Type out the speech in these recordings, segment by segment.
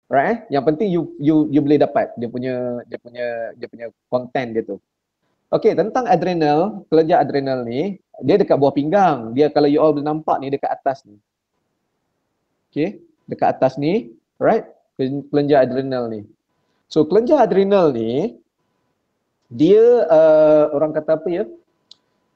Right? Yang penting you boleh dapat dia punya content dia tu. Okey, tentang adrenal, kelenjar adrenal ni, dia dekat bawah pinggang. Dia kalau you all boleh nampak ni dekat atas ni. Okey, dekat atas ni, right? Kelenjar adrenal ni. So kelenjar adrenal ni dia orang kata apa ya?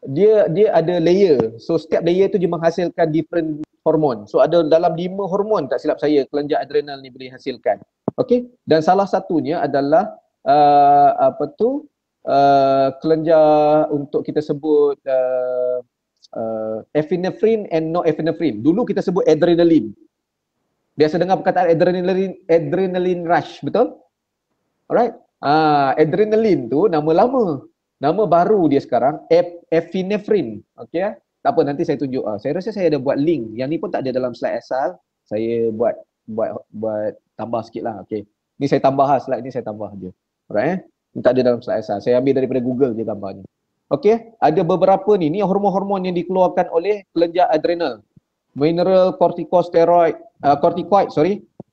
Dia ada layer. So setiap layer tu dia menghasilkan different hormon. So ada dalam 5 hormon tak silap saya kelenjar adrenal ni boleh hasilkan. Okey, dan salah satunya adalah apa tu? Kelenjar untuk kita sebut epinephrine and norepinephrine. Dulu kita sebut adrenaline. Biasa dengar perkataan adrenaline rush, betul? Alright. Adrenaline tu nama lama. Nama baru dia sekarang epinephrine. Okey. Tak apa, nanti saya tunjuk. Saya rasa saya ada buat link. Yang ni pun tak ada dalam slide asal. Saya buat tambah sikit lah. Okey. Ni saya tambah lah, slide ni saya tambah je. Alright. Ni tak ada dalam slide asal. Saya ambil daripada Google je gambar ni. Okey. Ada beberapa ni hormon-hormon yang dikeluarkan oleh kelenjar adrenal. Mineral corticosteroid,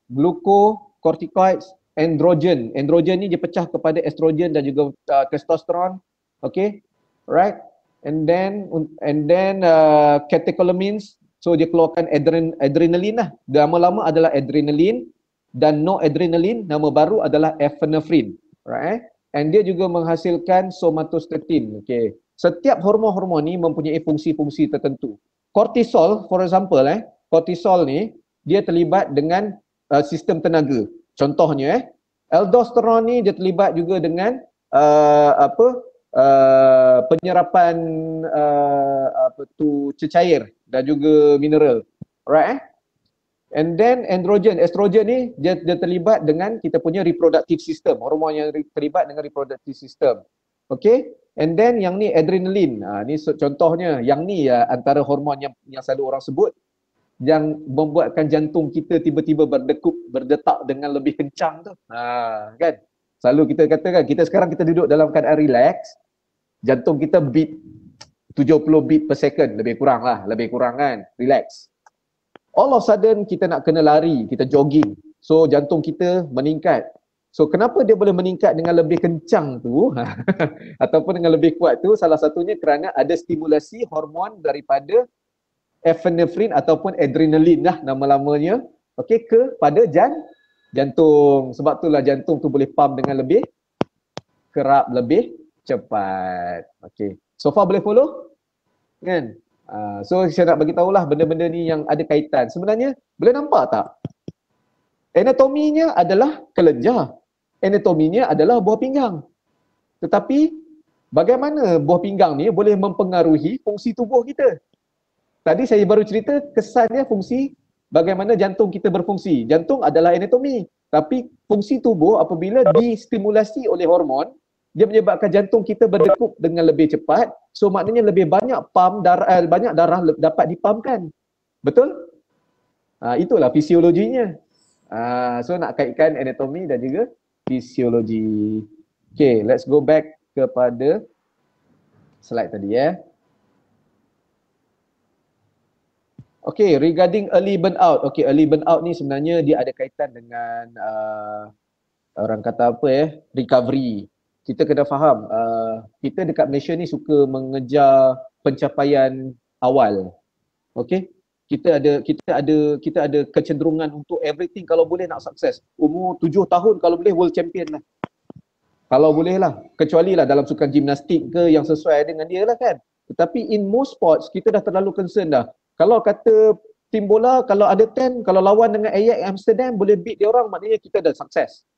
glucocorticoids, androgen. Androgen ni dia pecah kepada estrogen dan juga testosteron. Okay, right? And then catecholamines. So dia keluarkan adrenaline lah. Lama-lama adalah adrenaline dan noradrenaline. Nama baru adalah epinephrine. Right? And dia juga menghasilkan somatostatin. Okay. Setiap hormon-hormon ni mempunyai fungsi-fungsi tertentu. Cortisol, for example, cortisol ni dia terlibat dengan sistem tenaga. Contohnya, aldosteron ni dia terlibat juga dengan penyerapan cecair dan juga mineral. Alright? And then estrogen ni dia terlibat dengan kita punya reproductive system, hormon yang terlibat dengan reproductive system. Okay? And then yang ni adrenaline. Ni contohnya, yang ni antara hormon yang selalu orang sebut yang membuatkan jantung kita tiba-tiba berdetak dengan lebih kencang tu. Kan? Selalu kita katakan, sekarang kita duduk dalam keadaan relax, jantung kita beat 70 beat per second, lebih kurang kan, relax. All of a sudden kita nak kena lari, kita jogging. So jantung kita meningkat. So kenapa dia boleh meningkat dengan lebih kencang tu ataupun dengan lebih kuat tu, salah satunya kerana ada stimulasi hormon daripada epinephrine ataupun adrenaline lah nama-lamanya, okey, kepada jantung. Sebab itulah jantung tu boleh pump dengan lebih kerap, lebih cepat. Okey. So far boleh follow? Kan? So saya nak bagi tahulah benda-benda ni yang ada kaitan. Sebenarnya boleh nampak tak? Anatominya adalah kelenjar. Anatominya adalah buah pinggang. Tetapi bagaimana buah pinggang ni boleh mempengaruhi fungsi tubuh kita? Tadi saya baru cerita kesannya fungsi bagaimana jantung kita berfungsi. Jantung adalah anatomi. Tapi fungsi tubuh apabila distimulasi oleh hormon, dia menyebabkan jantung kita berdegup dengan lebih cepat. So maknanya lebih banyak banyak darah dapat dipumpkan. Betul? Itulah fisiologinya. So nak kaitkan anatomi dan juga fisiologi. Okay, let's go back kepada slide tadi Okay, regarding early burnout. Okay, early burnout ni sebenarnya dia ada kaitan dengan orang kata apa recovery. Kita kena faham, kita dekat Malaysia ni suka mengejar pencapaian awal. Okay? Kita ada kecenderungan untuk everything kalau boleh nak sukses. Umur 7 tahun kalau boleh world champion lah. Kalau boleh lah. Kecuali lah dalam sukan gimnastik ke yang sesuai dengan dia lah kan. Tetapi in most sports, kita dah terlalu concern dah. Kalau kata tim bola, kalau ada 10, kalau lawan dengan Ajax Amsterdam boleh beat dia orang, maknanya kita dah sukses.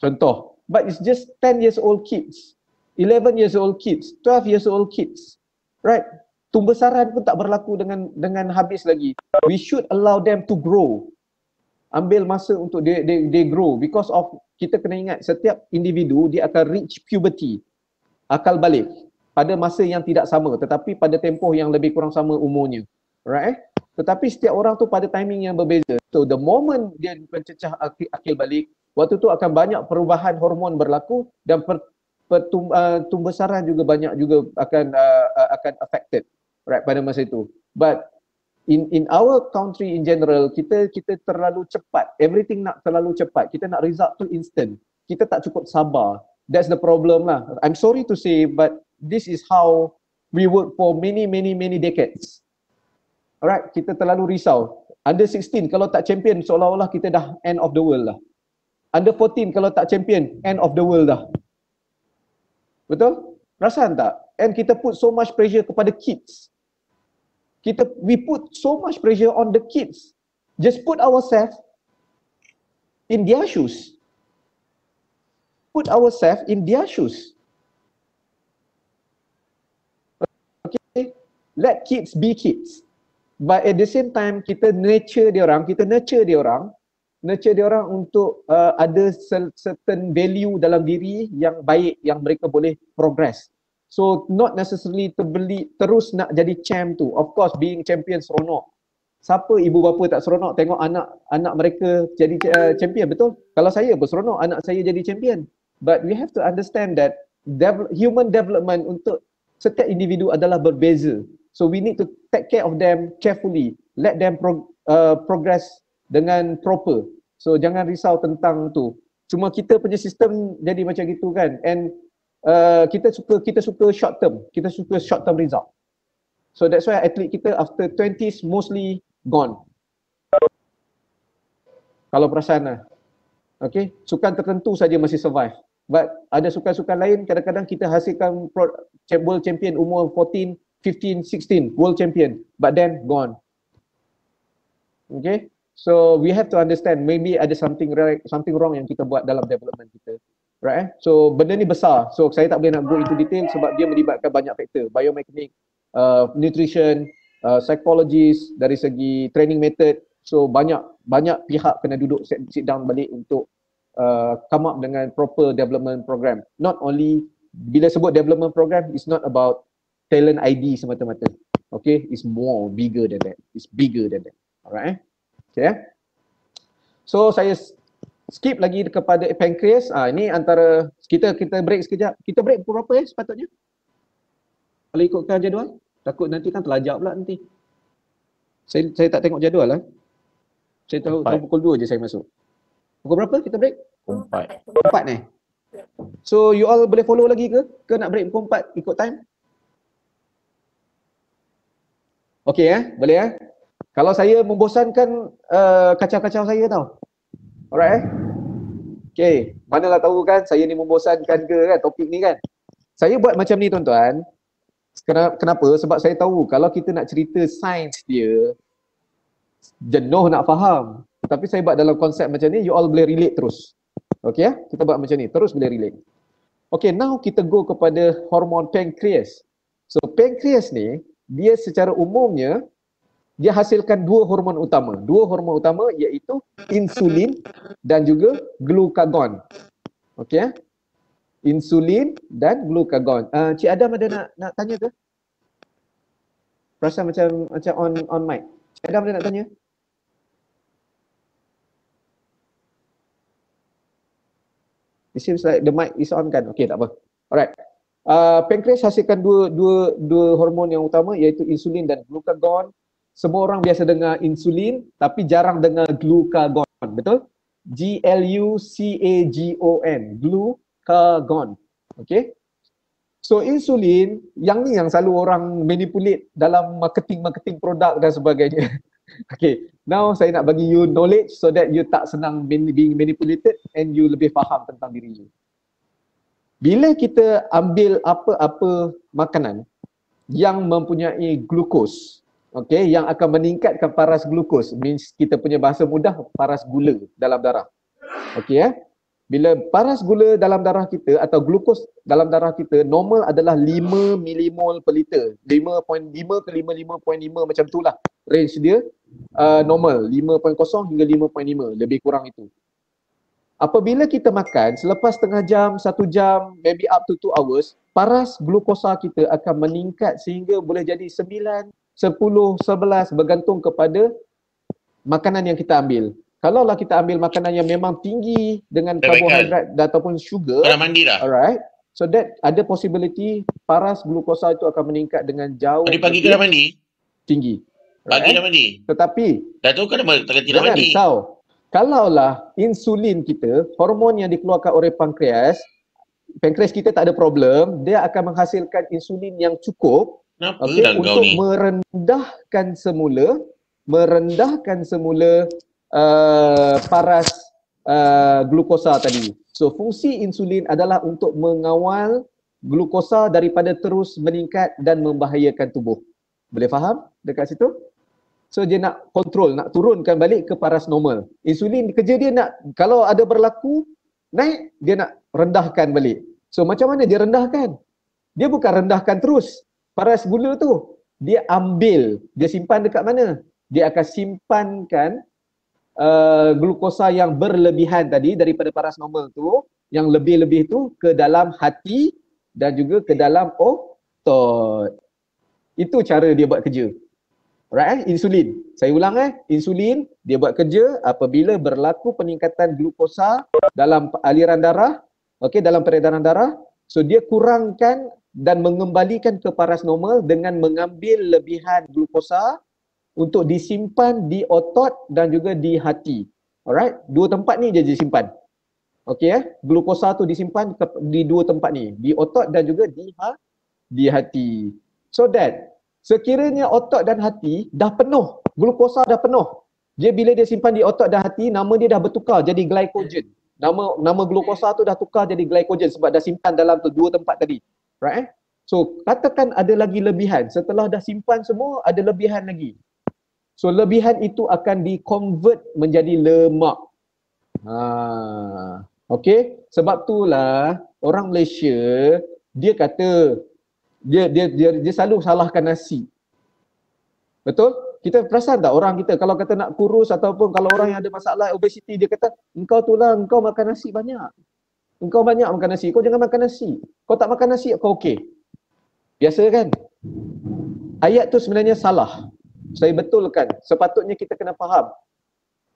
Contoh. But it's just 10 years old kids, 11 years old kids, 12 years old kids. Right? Tumbesaran pun tak berlaku dengan habis lagi. We should allow them to grow. Ambil masa untuk they grow, because of kita kena ingat setiap individu dia akan reach puberty, akal balik pada masa yang tidak sama tetapi pada tempoh yang lebih kurang sama umurnya. Right? Tetapi setiap orang tu pada timing yang berbeza. So the moment dia mencecah akil balik, waktu tu akan banyak perubahan hormon berlaku dan tumbesaran juga banyak juga akan affected, right, pada masa itu. But in our country in general, kita terlalu cepat. Everything nak terlalu cepat. Kita nak result tu instant. Kita tak cukup sabar. That's the problem lah. I'm sorry to say, but this is how we work for many decades. Alright, kita terlalu risau. Under 16 kalau tak champion, seolah-olah kita dah end of the world lah. Under 14 kalau tak champion, end of the world dah. Betul? Perasan tak? And kita put so much pressure kepada kids. We put so much pressure on the kids. Just put ourselves in their shoes. Put ourselves in their shoes. Okay? Let kids be kids. But at the same time, kita nurture dia orang untuk ada certain value dalam diri yang baik, yang mereka boleh progress. So not necessarily terus nak jadi champ tu. Of course being champion seronok. Siapa ibu bapa tak seronok tengok anak mereka jadi champion, betul? Kalau saya pun seronok anak saya jadi champion. But we have to understand that human development untuk setiap individu adalah berbeza. So we need to take care of them carefully. Let them progress dengan proper. So jangan risau tentang tu. Cuma kita punya sistem jadi macam gitu kan. And kita suka short term. Kita suka short term result. So that's why atlet kita after 20s mostly gone. Kalau perasan lah. Okay, sukan tertentu saja masih survive. But ada sukan-sukan lain kadang-kadang kita hasilkan world champion umur 14, 15, 16 world champion, but then gone. Okay, so we have to understand maybe ada something wrong yang kita buat dalam development kita, right? So benda ni besar, so saya tak boleh nak go into detail sebab dia melibatkan banyak faktor, biomekanik, nutrition, psychologist, dari segi training method. So banyak pihak kena duduk sit down balik untuk come up dengan proper development program. Not only bila sebut development program, it's not about talent ID semata-mata. Okay, it's more bigger than that. It's bigger than that. Alright. Okay. So saya skip lagi kepada pancreas. Ini antara kita break sekejap. Kita break pukul berapa sepatutnya? Kalau ikutkan jadual, takut nanti kan terlajak pula nanti. Saya tak tengok jadual lah. Saya tahu pukul 2 je saya masuk. Pukul berapa kita break? 4 ni. So you all boleh follow lagi ke? Ke nak break pukul 4 ikut time? Okay boleh Kalau saya membosankan kacau-kacau saya tau. Alright Okay, manalah tahu kan saya ni membosankan ke kan topik ni kan. Saya buat macam ni tuan-tuan. Kenapa? Sebab saya tahu kalau kita nak cerita sains dia, jenuh nak faham. Tapi saya buat dalam konsep macam ni, you all boleh relate terus. Okay kita buat macam ni, terus boleh relate. Okay, now kita go kepada hormon pancreas. So pancreas ni, dia secara umumnya dia hasilkan dua hormon utama. Dua hormon utama iaitu insulin dan juga glukagon. Okey Insulin dan glukagon. Cik Adam ada nak tanya ke? Rasa macam on mic. Cik Adam ada nak tanya? It seems like the mic is on kan? Okey, tak apa. Alright. Pancreas hasilkan dua hormon yang utama iaitu insulin dan glukagon. Semua orang biasa dengar insulin tapi jarang dengar glukagon, betul? Glucagon, glukagon. Okay? So insulin, yang ni yang selalu orang manipulate dalam marketing produk dan sebagainya. Okay, now saya nak bagi you knowledge so that you tak senang being manipulated and you lebih faham tentang diri you. Bila kita ambil apa-apa makanan yang mempunyai glukos, okay, yang akan meningkatkan paras glukos, means kita punya bahasa mudah paras gula dalam darah. Okay Bila paras gula dalam darah kita atau glukos dalam darah kita normal adalah 5 milimol per liter. 5.5 ke 5.5 macam itulah range dia. Normal 5.0 hingga 5.5, lebih kurang itu. Apabila kita makan selepas setengah jam, 1 jam, maybe up to 2 hours, paras glukosa kita akan meningkat sehingga boleh jadi 9, 10, 11 bergantung kepada makanan yang kita ambil. Kalaulah kita ambil makanan yang memang tinggi dengan karbohidrat ataupun sugar, alright, so that ada possibility paras glukosa itu akan meningkat dengan jauh pagi-pagi kena mandi? Tinggi. Pagi dah mandi. Tetapi Dah tu kan tidak jangan mandi. risau. Kalaulah insulin kita, hormon yang dikeluarkan oleh pankreas kita tak ada problem, dia akan menghasilkan insulin yang cukup, Kenapa okey, dah kau untuk ni? merendahkan semula paras glukosa tadi. So fungsi insulin adalah untuk mengawal glukosa daripada terus meningkat dan membahayakan tubuh. Boleh faham dekat situ? So dia nak kontrol, nak turunkan balik ke paras normal. Insulin kerja dia nak, kalau ada berlaku naik, dia nak rendahkan balik. So macam mana dia rendahkan? Dia bukan rendahkan terus paras gula tu. Dia ambil, dia simpan dekat mana? Dia akan simpankan glukosa yang berlebihan tadi daripada paras normal tu, yang lebih-lebih tu ke dalam hati dan juga ke dalam otot. Itu cara dia buat kerja. Alright, insulin. Saya ulang insulin dia buat kerja apabila berlaku peningkatan glukosa dalam aliran darah, okey, dalam peredaran darah. So dia kurangkan dan mengembalikan ke paras normal dengan mengambil lebihan glukosa untuk disimpan di otot dan juga di hati. Alright, dua tempat ni dia disimpan. Okey glukosa tu disimpan di dua tempat ni, di otot dan juga di hati. So that sekiranya otot dan hati dah penuh, glukosa dah penuh, bila dia simpan di otot dan hati, nama dia dah bertukar jadi glycogen. Nama glukosa tu dah tukar jadi glycogen sebab dah simpan dalam tu dua tempat tadi. Right? So katakan ada lagi lebihan, setelah dah simpan semua ada lebihan lagi. So lebihan itu akan di-convert menjadi lemak. Okay, sebab itulah orang Malaysia dia kata dia selalu salahkan nasi. Betul? Kita perasan tak orang kita kalau kata nak kurus ataupun kalau orang yang ada masalah obesity, dia kata engkau makan nasi banyak. Engkau banyak makan nasi, kau jangan makan nasi. Kau tak makan nasi, kau okey. Biasa kan? Ayat tu sebenarnya salah. Saya betulkan. Sepatutnya kita kena faham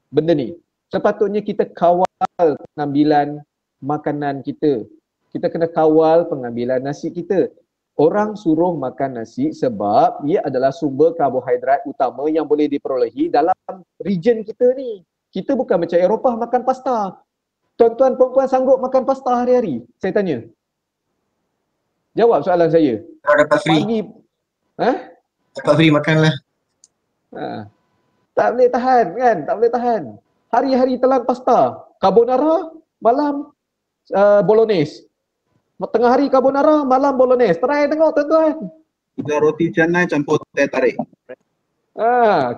benda ni. Sepatutnya kita kawal pengambilan makanan kita. Kita kena kawal pengambilan nasi kita. Orang suruh makan nasi sebab ia adalah sumber karbohidrat utama yang boleh diperolehi dalam region kita ni. Kita bukan macam Eropah makan pasta. Tuan-tuan perempuan sanggup makan pasta hari-hari? Saya tanya. Jawab soalan saya. Kalau dapat free. Pagi, dapat free makanlah. Tak boleh tahan kan? Tak boleh tahan. Hari-hari telan pasta. Carbonara, malam bolognese. Tengah hari carbonara, malam bolognese. Try tengok tuan-tuan. Kita roti canai campur teh tarik.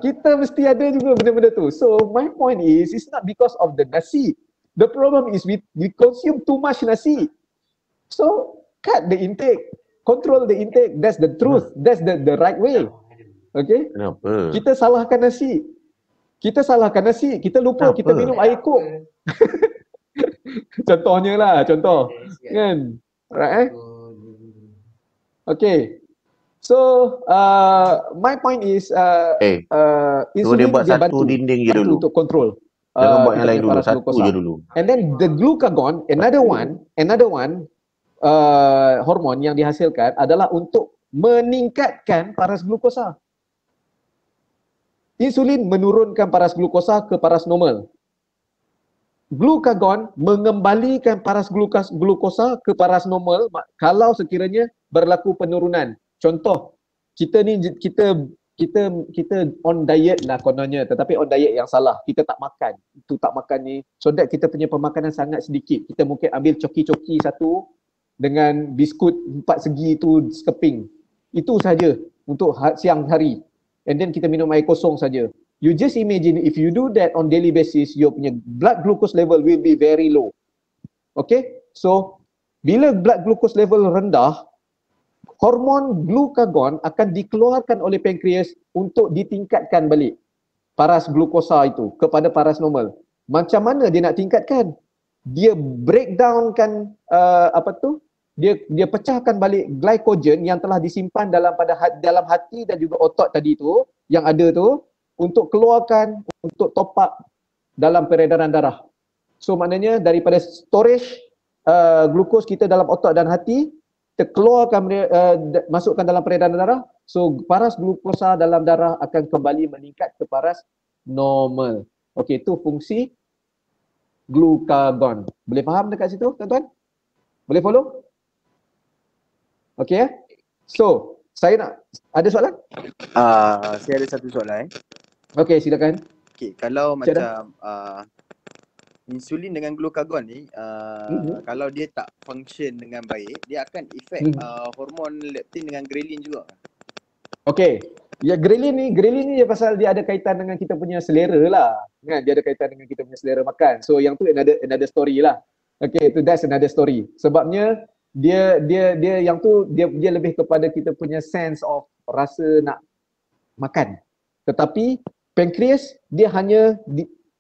Kita mesti ada juga benda-benda tu. So my point is, it's not because of the nasi. The problem is we consume too much nasi. So cut the intake. Control the intake. That's the truth. That's the right way. Okay? Kenapa? Kita salahkan nasi. Kita lupa kita minum air kok. Contohnya lah, contoh. Kan? Right? Okay. So, my point is insulin dia buat satu dinding je dulu untuk kontrol. Jangan buat yang lain dulu, satu je dulu. And then the glucagon, another one hormon yang dihasilkan adalah untuk meningkatkan paras glukosa. Insulin menurunkan paras glukosa ke paras normal. Glucagon mengembalikan paras glukosa ke paras normal kalau sekiranya berlaku penurunan. Contoh, kita on diet lah kononnya, tetapi on diet yang salah. Kita tak makan. Itu tak makan ni. So that kita punya pemakanan sangat sedikit. Kita mungkin ambil coki-coki satu dengan biskut 4 segi tu sekeping. Itu saja untuk siang hari. And then kita minum air kosong saja. You just imagine if you do that on daily basis, your punya blood glucose level will be very low. Okay? So, bila blood glucose level rendah, hormon glucagon akan dikeluarkan oleh pankreas untuk ditingkatkan balik paras glukosa itu kepada paras normal. Macam mana dia nak tingkatkan? Dia breakdownkan dia pecahkan balik glycogen yang telah disimpan dalam hati dan juga otot tadi tu yang ada tu untuk keluarkan, untuk top up dalam peredaran darah. So maknanya daripada storage glukos kita dalam otot dan hati, terkeluarkan masukkan dalam peredaran darah, So paras glukosa dalam darah akan kembali meningkat ke paras normal. Okey, itu fungsi glukagon. Boleh faham dekat situ, tuan-tuan? Boleh follow? Okey ya? So, saya nak ada soalan? Saya ada satu soalan. Okey, silakan. Okey, kalau Cik macam insulin dengan glukagon ni kalau dia tak function dengan baik, dia akan efek hormon leptin dengan ghrelin juga. Okey. Ya, ghrelin ni dia pasal dia ada kaitan dengan kita punya selera lah. Kan? Dia ada kaitan dengan kita punya selera makan. So yang tu another story lah. Okey, that's another story. Sebabnya dia yang tu dia lebih kepada kita punya sense of rasa nak makan. Tetapi pankreas dia hanya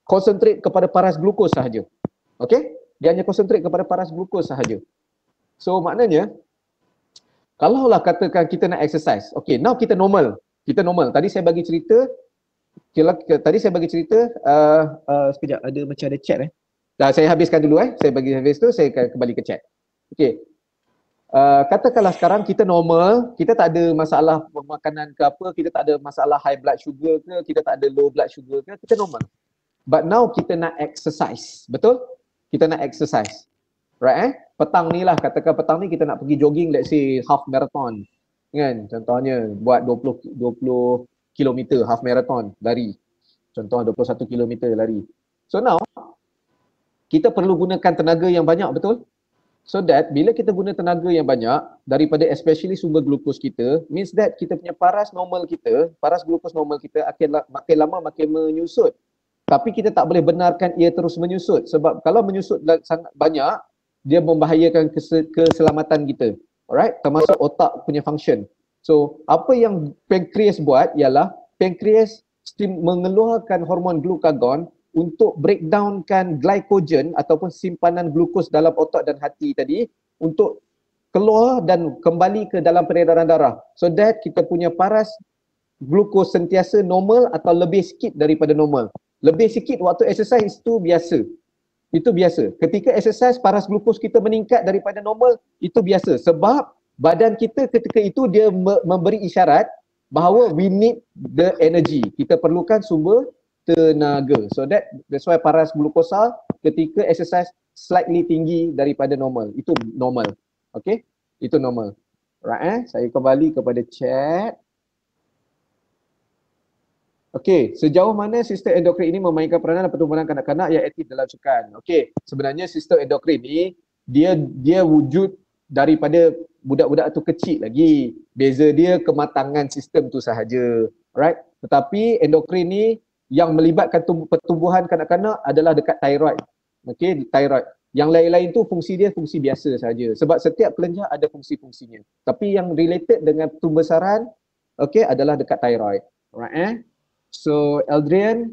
concentrate kepada paras glukos sahaja. Okey? Dia hanya concentrate kepada paras glukos sahaja. So maknanya kalaulah katakan kita nak exercise. Okay, now kita normal. Kita normal. Tadi saya bagi cerita sekejap ada macam ada chat saya habiskan dulu Saya bagi habis tu saya akan kembali ke chat. Okay. Katakanlah sekarang kita normal, kita tak ada masalah makanan ke apa, kita tak ada masalah high blood sugar ke, kita tak ada low blood sugar ke, kita normal. But now kita nak exercise. Betul? Kita nak exercise. Right petang ni lah, katakan petang ni kita nak pergi jogging, let's say half marathon kan, contohnya buat 20 km half marathon lari, contoh 21 km lari. So now kita perlu gunakan tenaga yang banyak, betul? So that bila kita guna tenaga yang banyak daripada especially sumber glukos kita, means that kita punya paras glukos normal kita akan makin lama makin menyusut. Tapi kita tak boleh benarkan ia terus menyusut, sebab kalau menyusut sangat banyak dia membahayakan keselamatan kita. Alright, termasuk otak punya function. So, apa yang pankreas buat ialah pankreas mengeluarkan hormon glukagon untuk breakdownkan glycogen ataupun simpanan glukos dalam otak dan hati tadi untuk keluar dan kembali ke dalam peredaran darah. So that kita punya paras glukos sentiasa normal atau lebih sikit daripada normal. Lebih sikit waktu exercise itu biasa. Itu biasa. Ketika exercise, paras glukos kita meningkat daripada normal, itu biasa. Sebab badan kita ketika itu dia memberi isyarat bahawa we need the energy. Kita perlukan sumber tenaga. So that's why paras glukosa ketika exercise slightly tinggi daripada normal. Itu normal. Okay? Itu normal. Right, saya kembali kepada chat. Okey, sejauh mana sistem endokrin ini memainkan peranan dalam pertumbuhan kanak-kanak yang aktif dalam sukan? Okey, sebenarnya sistem endokrin ni dia wujud daripada budak-budak tu kecil lagi. Beza dia kematangan sistem tu sahaja. Alright? Tetapi endokrin ni yang melibatkan pertumbuhan kanak-kanak adalah dekat thyroid. Okey, thyroid. Yang lain-lain tu fungsi dia fungsi biasa sahaja. Sebab setiap kelenjar ada fungsi-fungsinya. Tapi yang related dengan pembesaran okey adalah dekat thyroid. Alright So Aldrian,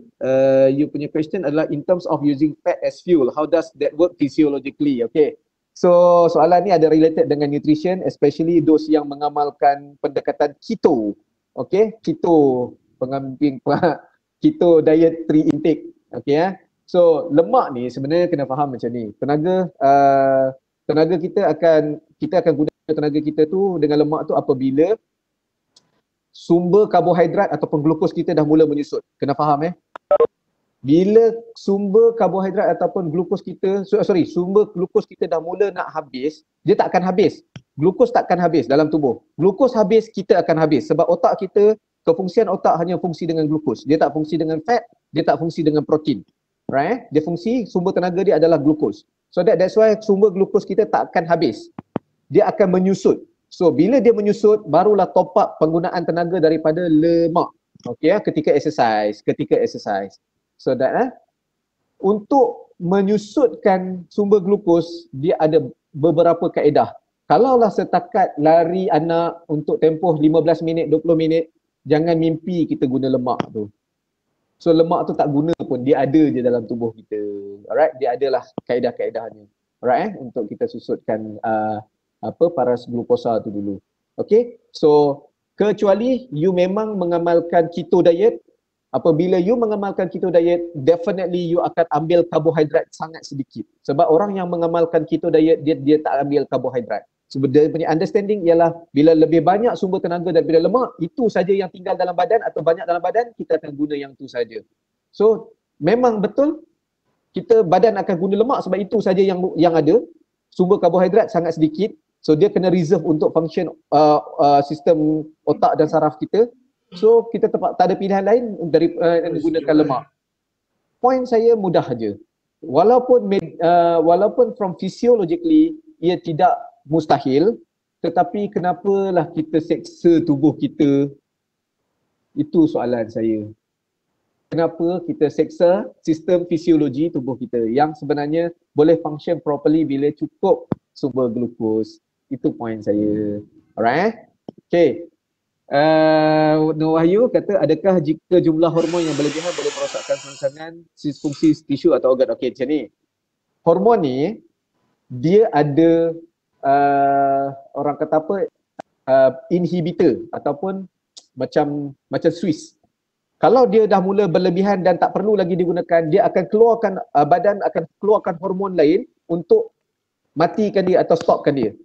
you punya question adalah in terms of using fat as fuel, how does that work physiologically? Okay. So soalan ni ada related dengan nutrition, especially those yang mengamalkan pendekatan keto. Okay, keto, keto dietary intake. Okay So lemak ni sebenarnya kena faham macam ni. Tenaga kita akan guna tenaga kita tu dengan lemak tu apabila sumber karbohidrat ataupun glukos kita dah mula menyusut. Kena faham Bila sumber karbohidrat ataupun glukos kita, sumber glukos kita dah mula nak habis, dia tak akan habis. Glukos takkan habis dalam tubuh. Glukos habis, kita akan habis. Sebab otak kita, kefungsian otak hanya fungsi dengan glukos. Dia tak fungsi dengan fat, dia tak fungsi dengan protein. Right? Dia fungsi, sumber tenaga dia adalah glukos. So that's why sumber glukos kita tak akan habis. Dia akan menyusut. So bila dia menyusut, barulah top up penggunaan tenaga daripada lemak. Okay ketika exercise. So that untuk menyusutkan sumber glukos, dia ada beberapa kaedah. Kalaulah setakat lari anak untuk tempoh 15 minit, 20 minit, jangan mimpi kita guna lemak tu. So lemak tu tak guna pun, dia ada je dalam tubuh kita. Alright, dia adalah kaedah-kaedahnya. Alright, untuk kita susutkan paras glukosa tu dulu. Okay, so kecuali you memang mengamalkan keto diet, apabila you mengamalkan keto diet, definitely you akan ambil karbohidrat sangat sedikit. Sebab orang yang mengamalkan keto diet, dia tak ambil karbohidrat. Dia punya understanding ialah bila lebih banyak sumber tenaga daripada lemak, itu saja yang tinggal dalam badan atau banyak dalam badan, kita akan guna yang tu saja. So memang betul kita badan akan guna lemak sebab itu saja yang ada. Sumber karbohidrat sangat sedikit. So dia kena reserve untuk function sistem otak dan saraf kita. So kita tak ada pilihan lain dari menggunakan lemak. Point saya mudah saja. Walaupun from physiologically ia tidak mustahil, tetapi kenapalah kita seksa tubuh kita? Itu soalan saya. Kenapa kita seksa sistem fisiologi tubuh kita yang sebenarnya boleh function properly bila cukup sumber glukos? Itu point saya. Alright? Okay. Nur Wahyu kata, adakah jika jumlah hormon yang berlebihan boleh merosakkan rangsangan fungsi tisu atau organ? Okay, macam ni. Hormon ni, dia ada orang kata apa, inhibitor ataupun macam Swiss. Kalau dia dah mula berlebihan dan tak perlu lagi digunakan, dia akan keluarkan, badan akan keluarkan hormon lain untuk matikan dia atau stopkan dia.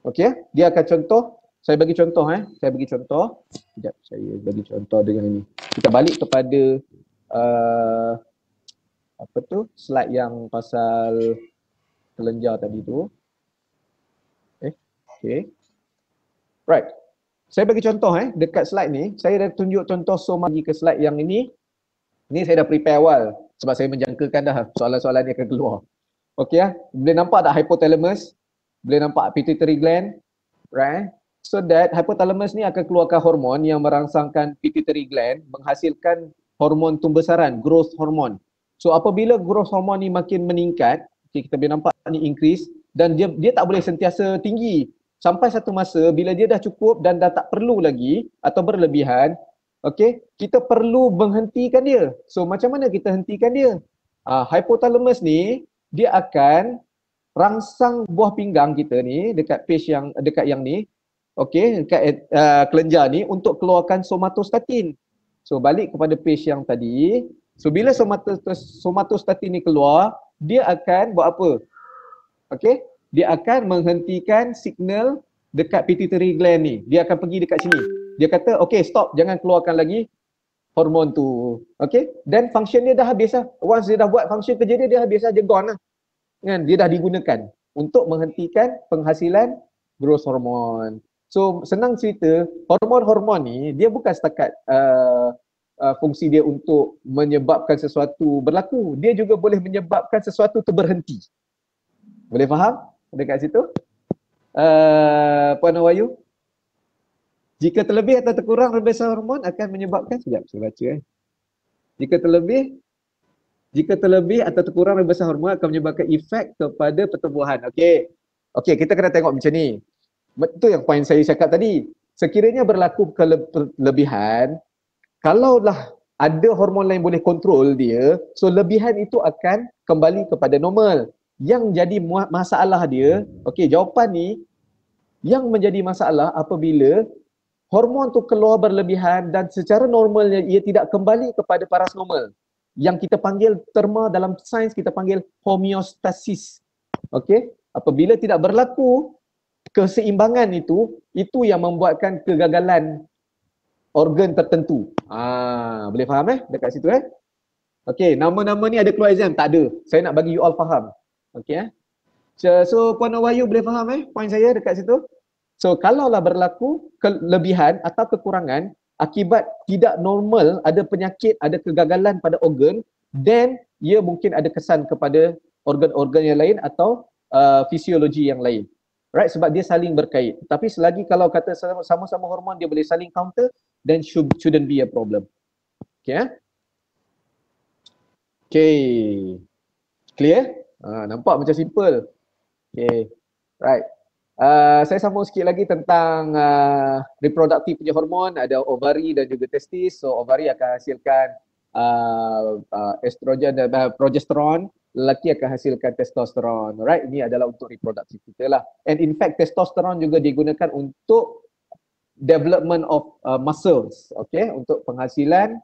Okey, dia akan contoh, saya bagi contoh Sekejap, saya bagi contoh dengan ini. Kita balik kepada slide yang pasal kelenjar tadi tu. Okay. Right. Saya bagi contoh dekat slide ni, saya dah tunjuk contoh lagi ke slide yang ini. Ni saya dah prepare awal sebab saya menjangkakan dah soalan-soalan ni akan keluar. Okey boleh nampak tak hypothalamus? Boleh nampak pituitary gland? Right? So that hypothalamus ni akan keluarkan hormon yang merangsangkan pituitary gland menghasilkan hormon pembesaran, growth hormone. So apabila growth hormone ni makin meningkat, okay, kita boleh nampak ni increase dan dia tak boleh sentiasa tinggi. Sampai satu masa bila dia dah cukup dan dah tak perlu lagi atau berlebihan, okey, kita perlu menghentikan dia. So macam mana kita hentikan dia? Hypothalamus ni dia akan rangsang buah pinggang kita ni dekat page yang dekat yang ni, okey, dekat kelenjar ni untuk keluarkan somatostatin. So balik kepada page yang tadi. So bila somatostatin ni keluar, dia akan buat apa? Okey, dia akan menghentikan signal dekat pituitary gland ni. Dia akan pergi dekat sini. Dia kata, okay, stop, jangan keluarkan lagi hormon tu. Okay, dan function dia dah habis lah. Once dia dah buat function kerja dia habis lah, dia gone lah. Kan? Dia dah digunakan untuk menghentikan penghasilan growth hormone. So senang cerita, hormon-hormon ni dia bukan setakat fungsi dia untuk menyebabkan sesuatu berlaku. Dia juga boleh menyebabkan sesuatu tu berhenti. Boleh faham dekat situ? Puan Wahyu? Jika terlebih atau terkurang rembesan hormon akan menyebabkan, sekejap saya baca Jika terlebih atau terkurang rembesan hormon akan menyebabkan efek kepada pertumbuhan. Okey. Okey, kita kena tengok macam ni. Betul yang poin saya cakap tadi. Sekiranya berlaku kelebihan, kalaulah ada hormon lain boleh kontrol dia, so lebihan itu akan kembali kepada normal. Yang jadi masalah dia, okey, jawapan ni yang menjadi masalah apabila hormon tu keluar berlebihan dan secara normalnya ia tidak kembali kepada paras normal. Yang kita panggil terma dalam sains kita panggil homeostasis. Okey, apabila tidak berlaku keseimbangan itu yang membuatkan kegagalan organ tertentu. Boleh faham dekat situ Okey, nama-nama ni ada keluar exam? Tak ada. Saya nak bagi you all faham. Okey So Puan Wahyu boleh faham poin saya dekat situ? So kalaulah berlaku kelebihan atau kekurangan akibat tidak normal, ada penyakit, ada kegagalan pada organ, then ia mungkin ada kesan kepada organ-organ yang lain atau fisiologi yang lain. Right, sebab dia saling berkait. Tapi selagi kalau kata sama-sama hormon dia boleh saling counter, then shouldn't be a problem. Okay Okay, clear? Nampak macam simple. Okay, right. Saya sambung sikit lagi tentang reproduktif punya hormon. Ada ovari dan juga testis. So ovari akan hasilkan estrogen dan progesteron. Lelaki akan hasilkan testosteron. Right, ini adalah untuk reproduktif kita lah. And in fact testosteron juga digunakan untuk development of muscles. Okay, untuk penghasilan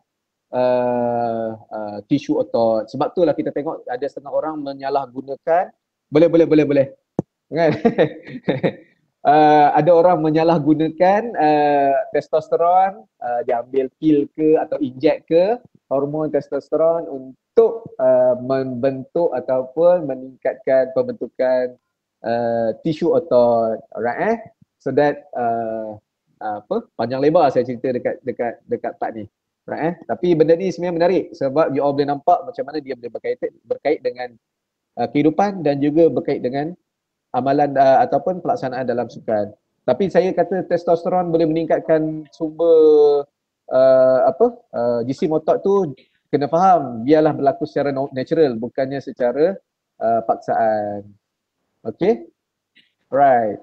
tisu otot. Sebab tu lah kita tengok ada setengah orang menyalahgunakan boleh kan ada orang menyalahgunakan testosteron, dia ambil pil ke atau injek ke hormon testosteron untuk membentuk ataupun meningkatkan pembentukan tisu otot, alright so that panjang lebar saya cerita dekat part ni, right tapi benda ni sebenarnya menarik sebab you all boleh nampak macam mana dia boleh berkait dengan kehidupan dan juga berkait dengan amalan ataupun pelaksanaan dalam sukan. Tapi saya kata testosteron boleh meningkatkan sumber jisim otot tu, kena faham biarlah berlaku secara natural bukannya secara paksaan. Okay? Right.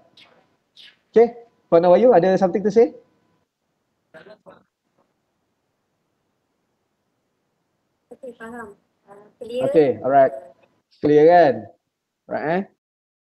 Okay, Puan Awayu ada something to say? Okay, faham. Clear. Okay, alright. Clear kan? Right